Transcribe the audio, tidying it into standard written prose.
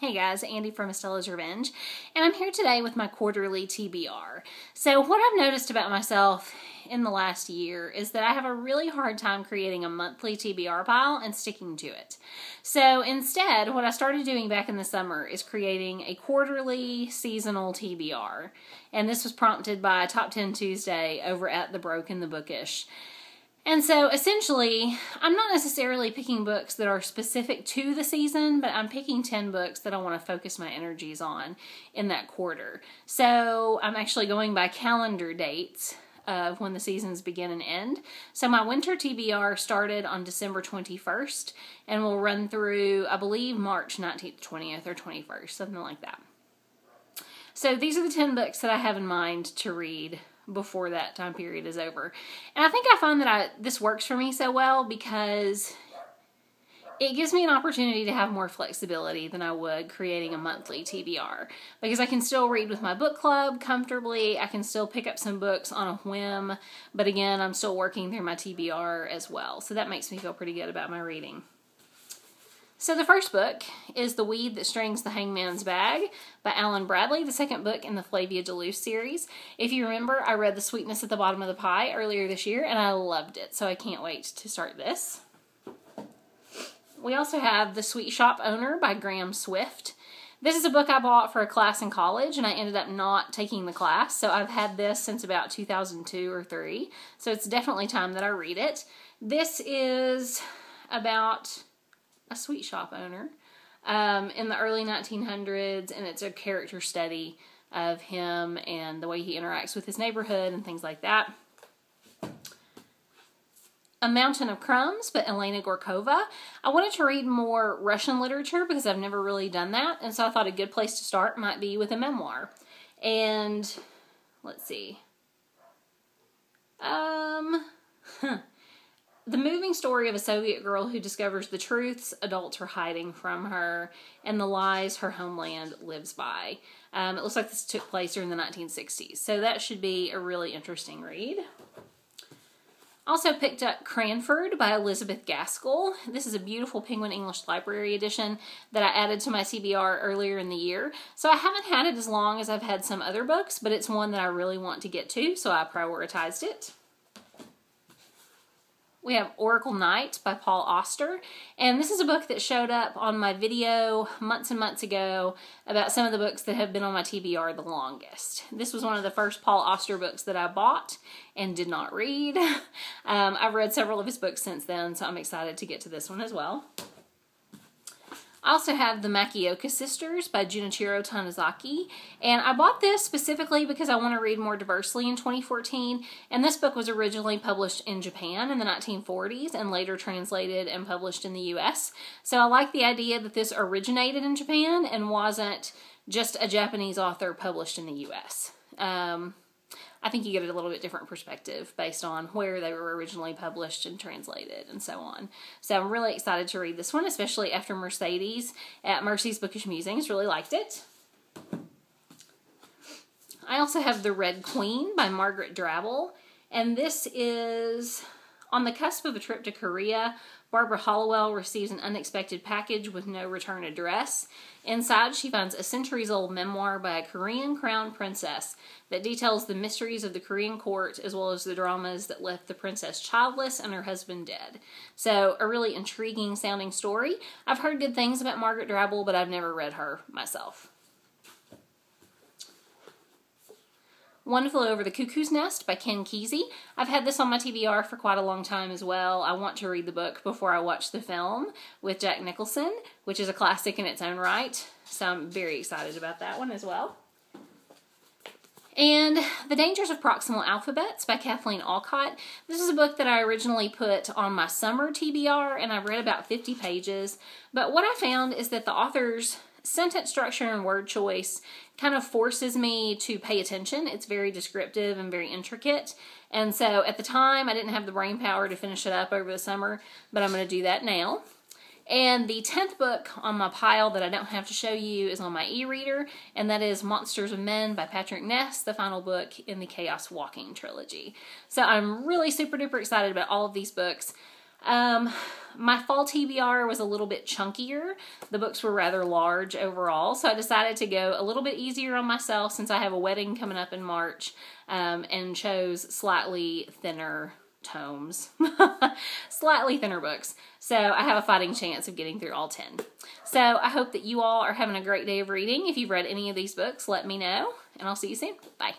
Hey guys, Andy from Estella's Revenge, and I'm here today with my quarterly TBR. So what I've noticed about myself in the last year is that I have a really hard time creating a monthly TBR pile and sticking to it. So instead, what I started doing back in the summer is creating a quarterly seasonal TBR. And this was prompted by Top 10 Tuesday over at The Broke and the Bookish. And so essentially, I'm not necessarily picking books that are specific to the season, but I'm picking 10 books that I want to focus my energies on in that quarter. So I'm actually going by calendar dates of when the seasons begin and end. So my Winter TBR started on December 21st and will run through, I believe, March 19th, 20th, or 21st, something like that. So these are the 10 books that I have in mind to read before that time period is over. And I think I find that this works for me so well because it gives me an opportunity to have more flexibility than I would creating a monthly TBR. Because I can still read with my book club comfortably, I can still pick up some books on a whim, but again, I'm still working through my TBR as well. So that makes me feel pretty good about my reading. So the first book is The Weed That Strings the Hangman's Bag by Alan Bradley, the second book in the Flavia de Luce series. If you remember, I read The Sweetness at the Bottom of the Pie earlier this year, and I loved it, so I can't wait to start this. We also have The Sweet Shop Owner by Graham Swift. This is a book I bought for a class in college, and I ended up not taking the class, so I've had this since about 2002 or 3, so it's definitely time that I read it. This is about a sweet shop owner in the early 1900s, and it's a character study of him and the way he interacts with his neighborhood and things like that. A Mountain of Crumbs by Elena Gorkova. I wanted to read more Russian literature because I've never really done that, and so I thought a good place to start might be with a memoir. And let's see. The moving story of a Soviet girl who discovers the truths adults are hiding from her and the lies her homeland lives by. It looks like this took place during the 1960s, so that should be a really interesting read. Also picked up Cairnford by Elizabeth Gaskell. This is a beautiful Penguin English Library edition that I added to my TBR earlier in the year. So I haven't had it as long as I've had some other books, but it's one that I really want to get to, so I prioritized it. We have Oracle Night by Paul Auster, and this is a book that showed up on my video months and months ago about some of the books that have been on my TBR the longest. This was one of the first Paul Auster books that I bought and did not read. I've read several of his books since then, so I'm excited to get to this one as well. I also have the Mac Eoka Sisters by Junichiro Tanizaki, and I bought this specifically because I want to read more diversely in 2014, and this book was originally published in Japan in the 1940s and later translated and published in the US, so I like the idea that this originated in Japan and wasn't just a Japanese author published in the US. I think you get a little bit different perspective based on where they were originally published and translated and so on. So I'm really excited to read this one, especially after Mercedes at Mercy's Bookish Musings really liked it. I also have The Red Queen by Margaret Drabble, and this is on the cusp of a trip to Korea. Barbara Hollowell receives an unexpected package with no return address. Inside, she finds a centuries-old memoir by a Korean crown princess that details the mysteries of the Korean court as well as the dramas that left the princess childless and her husband dead. So, a really intriguing sounding story. I've heard good things about Margaret Drabble, but I've never read her myself. One Flew Over the Cuckoo's Nest by Ken Kesey. I've had this on my TBR for quite a long time as well. I want to read the book before I watch the film with Jack Nicholson, which is a classic in its own right. So I'm very excited about that one as well. And The Dangers of Proximal Alphabets by Kathleen Alcott. This is a book that I originally put on my summer TBR, and I read about 50 pages. But what I found is that the author's sentence structure and word choice kind of forces me to pay attention. It's very descriptive and very intricate. And so at the time, I didn't have the brain power to finish it up over the summer, but I'm going to do that now. And the 10th book on my pile that I don't have to show you is on my e-reader, and that is Monsters of Men by Patrick Ness, the final book in the Chaos Walking trilogy. So I'm really super duper excited about all of these books. My fall TBR was a little bit chunkier. The books were rather large overall, so I decided to go a little bit easier on myself since I have a wedding coming up in March, and chose slightly thinner tomes, slightly thinner books. So I have a fighting chance of getting through all 10. So I hope that you all are having a great day of reading. If you've read any of these books, let me know, and I'll see you soon. Bye.